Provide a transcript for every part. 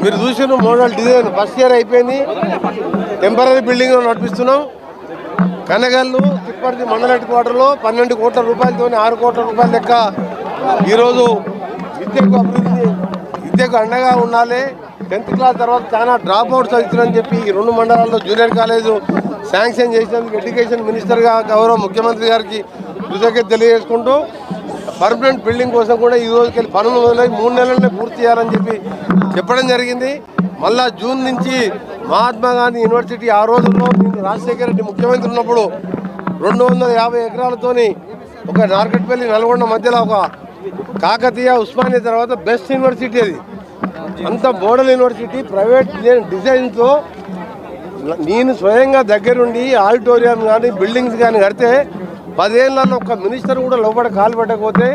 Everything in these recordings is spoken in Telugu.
మీరు చూసిన మోడల్ డిజైన్ ఫస్ట్ ఇయర్ అయిపోయింది. టెంపరీ బిల్డింగ్ నడిపిస్తున్నాం. కనగల్లు తిప్పర్తి మండల హెడ్ క్వార్టర్లో 12 కోట్ల రూపాయలతో 6 కోట్ల రూపాయల లెక్క ఈరోజు విద్యకు అండగా ఉండాలి. 10th క్లాస్ తర్వాత చాలా డ్రాప్ అవుట్స్ అవుతున్నారని చెప్పి ఈ 2 మండలాల్లో జూనియర్ కాలేజు శాంక్షన్ చేసినందుకు ఎడ్యుకేషన్ మినిస్టర్గా గౌరవ ముఖ్యమంత్రి గారికి కృతజ్ఞత తెలియజేసుకుంటూ పర్మనెంట్ బిల్డింగ్ కోసం కూడా ఈ రోజుకెళ్ళి పనులు మొదలై 3 నెలలనే పూర్తి చేయాలని చెప్పడం జరిగింది. మళ్ళా జూన్ నుంచి మహాత్మా గాంధీ యూనివర్సిటీ ఆ రోజుల్లో రాజశేఖర రెడ్డి ముఖ్యమంత్రి ఉన్నప్పుడు 250 ఎకరాలతోని ఒక నార్కట్పల్లి నల్గొండ మధ్యలో ఒక కాకతీయ ఉస్మానియా తర్వాత బెస్ట్ యూనివర్సిటీ అది. అంత మోడల్ యూనివర్సిటీ ప్రైవేట్ డిజైన్తో నేను స్వయంగా దగ్గరుండి ఆడిటోరియం కానీ బిల్డింగ్స్ కానీ కడితే 10 ఏళ్ళలో ఒక మినిస్టర్ కూడా లోపల కాలు పెట్టకపోతే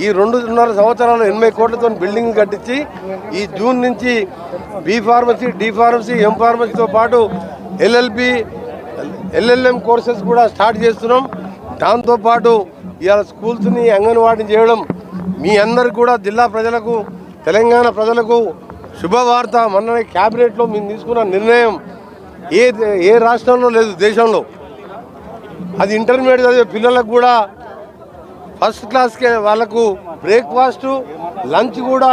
ఈ 2.5 సంవత్సరాలు 80 కోట్లతో బిల్డింగ్ కట్టించి ఈ జూన్ నుంచి బి ఫార్మసీ, డి ఫార్మసీ, ఎం ఫార్మసీతో పాటు ఎల్ఎల్బి, ఎల్ఎల్ఎం కోర్సెస్ కూడా స్టార్ట్ చేస్తున్నాం. దాంతోపాటు ఇవాళ స్కూల్స్ని అంగన్వాడీ చేయడం మీ అందరికి కూడా జిల్లా ప్రజలకు, తెలంగాణ ప్రజలకు శుభవార్త. మొన్న క్యాబినెట్లో మేము తీసుకున్న నిర్ణయం ఏ రాష్ట్రంలో లేదు దేశంలో. అది ఇంటర్మీడియట్ చదివే పిల్లలకు కూడా ఫస్ట్ క్లాస్కే వాళ్ళకు బ్రేక్ఫాస్ట్, లంచ్ కూడా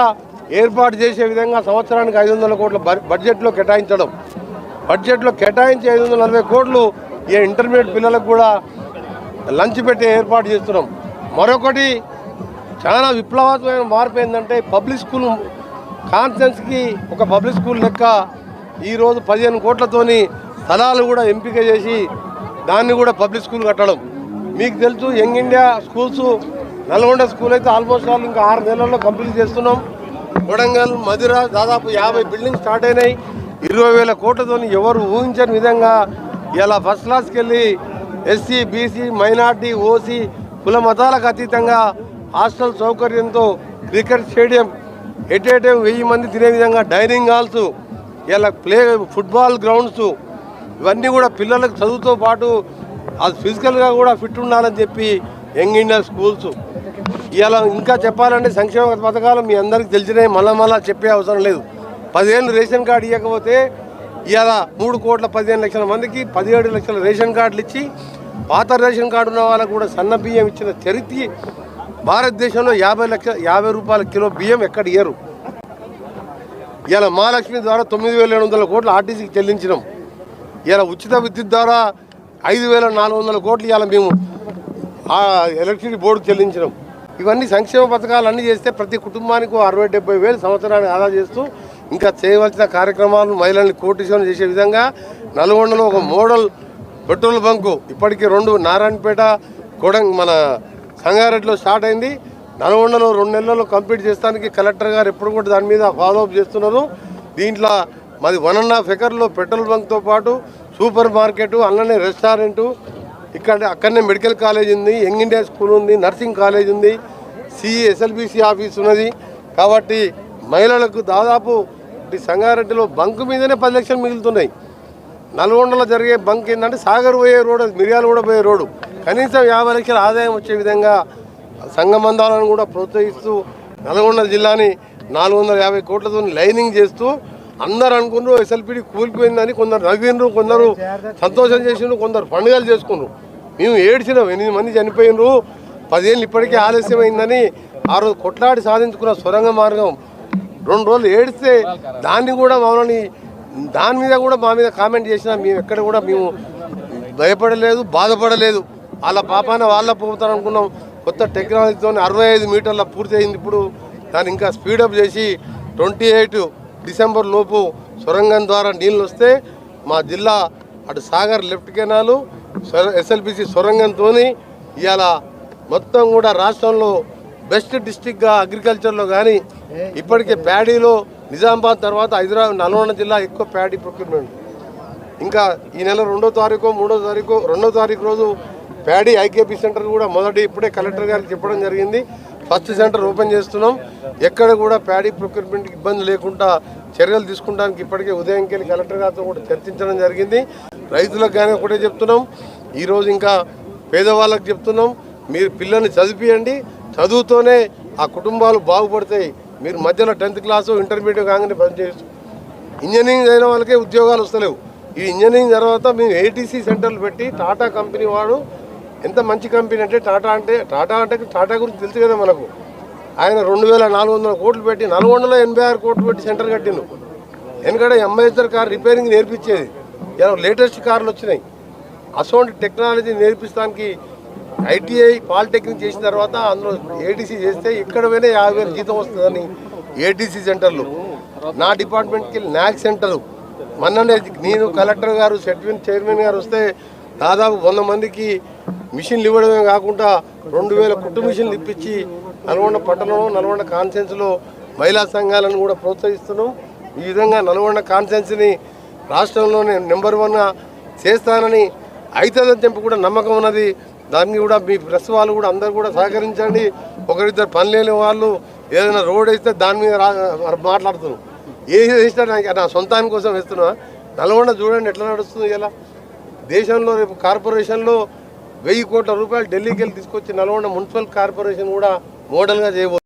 ఏర్పాటు చేసే విధంగా సంవత్సరానికి 500 కోట్ల బడ్జెట్లో కేటాయించడం. బడ్జెట్లో కేటాయించి 540 కోట్లు ఈ ఇంటర్మీడియట్ పిల్లలకు కూడా లంచ్ పెట్టే ఏర్పాటు చేస్తున్నాం. మరొకటి చాలా విప్లవాత్మకమైన మార్పు ఏంటంటే పబ్లిక్ స్కూల్ కాన్ఫరెన్స్కి ఒక పబ్లిక్ స్కూల్ లెక్క ఈరోజు 15 కోట్లతోని స్థలాలు కూడా ఎంపిక చేసి దాన్ని కూడా పబ్లిక్ స్కూల్ కట్టడం. మీకు తెలుసు young India schools Nalgonda school అయితే ఆల్మోస్ట్ ఆల్ ఇంకా 6 నెలల్లో కంప్లీట్ చేస్తున్నాం. కొడంగల్, మధుర దాదాపు 50 బిల్డింగ్ స్టార్ట్ అయినాయి. 20,000 కోట్లతో ఎవరు ఊహించని విధంగా ఇలా ఫస్ట్ క్లాస్కి వెళ్ళి ఎస్సీ, బీసీ, మైనార్టీ, ఓసీ కుల మతాలకు అతీతంగా హాస్టల్ సౌకర్యంతో క్రికెట్ స్టేడియం ఎటేటే 1000 మంది తినే విధంగా డైనింగ్ హాల్స్, ఇలా ఫుట్బాల్ గ్రౌండ్స్ ఇవన్నీ కూడా పిల్లలకు చదువుతో పాటు అది ఫిజికల్గా కూడా ఫిట్ ఉండాలని చెప్పి యంగ్ ఇండియా స్కూల్స్. ఇలా ఇంకా చెప్పాలంటే సంక్షేమ పథకాలు మీ అందరికీ తెలిసినాయి, మళ్ళా చెప్పే అవసరం లేదు. 10 ఏళ్ళు రేషన్ కార్డు ఇవ్వకపోతే ఇలా 3 కోట్ల 15 లక్షల మందికి 17 లక్షల రేషన్ కార్డులు ఇచ్చి పాత రేషన్ కార్డు ఉన్న వాళ్ళకు కూడా సన్న బియ్యం ఇచ్చిన చరిత్ర భారతదేశంలో 50 రూపాయల కిలో బియ్యం ఎక్కడ ఇయ్యరు. ఇలా మహాలక్ష్మి ద్వారా 9,700 కోట్లు ఆర్టీసీకి చెల్లించినాం. ఇలా ఉచిత విద్యుత్ ద్వారా 5,400 కోట్లు ఇవాళ మేము ఎలక్ట్రిసిటీ బోర్డుకు చెల్లించినాం. ఇవన్నీ సంక్షేమ పథకాలు అన్నీ చేస్తే ప్రతి కుటుంబానికి 60-70 వేలు సంవత్సరానికి ఆదా చేస్తూ ఇంకా చేయవలసిన కార్యక్రమాలు మహిళల్ని కోటీశ్వరం చేసే విధంగా నల్గొండలో ఒక మోడల్ పెట్రోల్ బంకు ఇప్పటికీ 2 నారాయణపేట, మన సంగారెడ్డిలో స్టార్ట్ అయింది. నల్గొండలో 2 నెలల్లో కంప్లీట్ చేస్తానికి కలెక్టర్ గారు ఎప్పుడు కూడా దాని మీద ఫాలోఅప్ చేస్తున్నారు. దీంట్లో మాది 1.5 ఎకర్లో పెట్రోల్ బంక్తో పాటు సూపర్ మార్కెట్, అన్ననే రెస్టారెంటు, అక్కడనే మెడికల్ కాలేజ్ ఉంది, యంగ్ ఇండియా స్కూల్ ఉంది, నర్సింగ్ కాలేజ్ ఉంది, ఎస్ఎల్బిసి ఆఫీస్ ఉన్నది. కాబట్టి మహిళలకు దాదాపు సంగారెడ్డిలో బంక్ మీదనే 10 లక్షలు మిగులుతున్నాయి. నల్గొండలో జరిగే బంక్ ఏంటంటే సాగర్ పోయే రోడ్డు, మిర్యాల కూడా పోయే రోడ్డు, కనీసం 50 లక్షల ఆదాయం వచ్చే విధంగా సంఘబంధాలను కూడా ప్రోత్సహిస్తూ నల్గొండ జిల్లాని 450 కోట్లతో లైనింగ్ చేస్తూ అందరు అనుకున్నారు ఎస్ఎల్పిడి కూలిపోయిందని. కొందరు నవ్విండ్రు, కొందరు సంతోషం చేసిండ్రు, కొందరు పండుగలు చేసుకున్నారు. మేము ఏడ్చినాం, 8 మంది చనిపోయినరు, 10 ఏళ్ళు ఇప్పటికే ఆలస్యమైందని. ఆ రోజు కొట్లాడి సాధించుకున్న సొరంగ మార్గం 2 రోజులు ఏడిస్తే దాన్ని కూడా దాని మీద కూడా మా మీద కామెంట్ చేసినా మేము ఎక్కడ కూడా మేము భయపడలేదు, బాధపడలేదు. వాళ్ళ పాపాన వాళ్ళ పోతారు అనుకున్నాం. కొత్త టెక్నాలజీతో 65 మీటర్ల పూర్తి అయింది. ఇప్పుడు దాన్ని ఇంకా స్పీడప్ చేసి 28 డిసెంబర్ లోపు సొరంగం ద్వారా నీళ్ళు వస్తే మా జిల్లా అటు సాగర్ లెఫ్ట్ కెనాలు, ఎస్ఎల్బిసి సొరంగంతో ఇవాళ మొత్తం కూడా రాష్ట్రంలో బెస్ట్ డిస్టిక్గా అగ్రికల్చర్లో కానీ ఇప్పటికే ప్యాడీలో నిజామాబాద్ తర్వాత హైదరాబాద్, నల్గొండ జిల్లా ఎక్కువ ప్యాడీ ప్రొక్యూర్మెంట్. ఇంకా ఈ నెల 2వ తారీఖు 3వ తారీఖు 2వ తారీఖు రోజు ప్యాడీ ఐకేపీ సెంటర్ కూడా ఇప్పుడే కలెక్టర్ గారికి చెప్పడం జరిగింది. ఫస్ట్ సెంటర్ ఓపెన్ చేస్తున్నాం. ఎక్కడ కూడా ప్యాడీ ప్రొక్యూర్మెంట్కి ఇబ్బంది లేకుండా చర్యలు తీసుకుంటానికి ఇప్పటికే ఉదయంకి వెళ్ళి కలెక్టర్ గారితో కూడా చర్చించడం జరిగింది. రైతులకు కానీ ఒకటే చెప్తున్నాం, ఈరోజు ఇంకా పేదవాళ్ళకి చెప్తున్నాం, మీరు పిల్లల్ని చదివియండి, చదువుతోనే ఆ కుటుంబాలు బాగుపడతాయి. మీరు మధ్యలో 10th క్లాసు ఇంటర్మీడియట్ కాగానే ఇంజనీరింగ్ అయిన వాళ్ళకే ఉద్యోగాలు వస్తలేవు. ఈ ఇంజనీరింగ్ తర్వాత మేము ఏటీసీ సెంటర్లు పెట్టి టాటా కంపెనీ వాడు ఎంత మంచి కంపెనీ అంటే టాటా గురించి తెలుసు కదా మనకు. ఆయన 2400 కోట్లు పెట్టి 486 కోట్లు పెట్టి సెంటర్ కట్టిండు. ఎందుకంటే అంబేద్కర్ కార్ రిపేరింగ్ నేర్పించేది. ఇలా లేటెస్ట్ కార్లు వచ్చినాయి. అసోంటి టెక్నాలజీ నేర్పిస్తానికి ఐటీఐ పాలిటెక్నిక్ చేసిన తర్వాత అందులో ఏటీసీ చేస్తే ఇక్కడ పోయినా 50,000 జీతం వస్తుందని ఏటీసీ సెంటర్లు. నా డిపార్ట్మెంట్కి న్యాక్ సెంటరు మొన్ననే నేను కలెక్టర్ గారు చైర్మన్ గారు వస్తే దాదాపు 100 మందికి మిషన్లు ఇవ్వడమే కాకుండా 2000 కుట్టు మిషన్లు ఇప్పించి నల్గొండ పట్టణంలో నల్గొండ కాన్ఫరెన్స్లో మహిళా సంఘాలను కూడా ప్రోత్సహిస్తున్నాం. ఈ విధంగా నల్గొండ కాన్ఫరెన్స్ని రాష్ట్రంలోనే నెంబర్ 1గా చేస్తానని అవుతుందని చెప్పి కూడా నమ్మకం ఉన్నది. దాన్ని కూడా మీ ప్రెస్ వాళ్ళు కూడా అందరూ కూడా సహకరించండి. ఒకరిద్దరు పని లేని వాళ్ళు ఏదైనా రోడ్ వేస్తే దాని మీద మాట్లాడుతున్నాం. ఏది వేసినా నా సొంతాని కోసం వేస్తున్నా. నల్గొండ చూడండి ఎట్లా నడుస్తుంది. ఇలా దేశంలో రేపు కార్పొరేషన్లో 1000 కోట్ల రూపాయలు ఢిల్లీకి వెళ్ళి తీసుకొచ్చి నల్గొండ మున్సిపల్ కార్పొరేషన్ కూడా మోడల్గా చేయబోతుంది.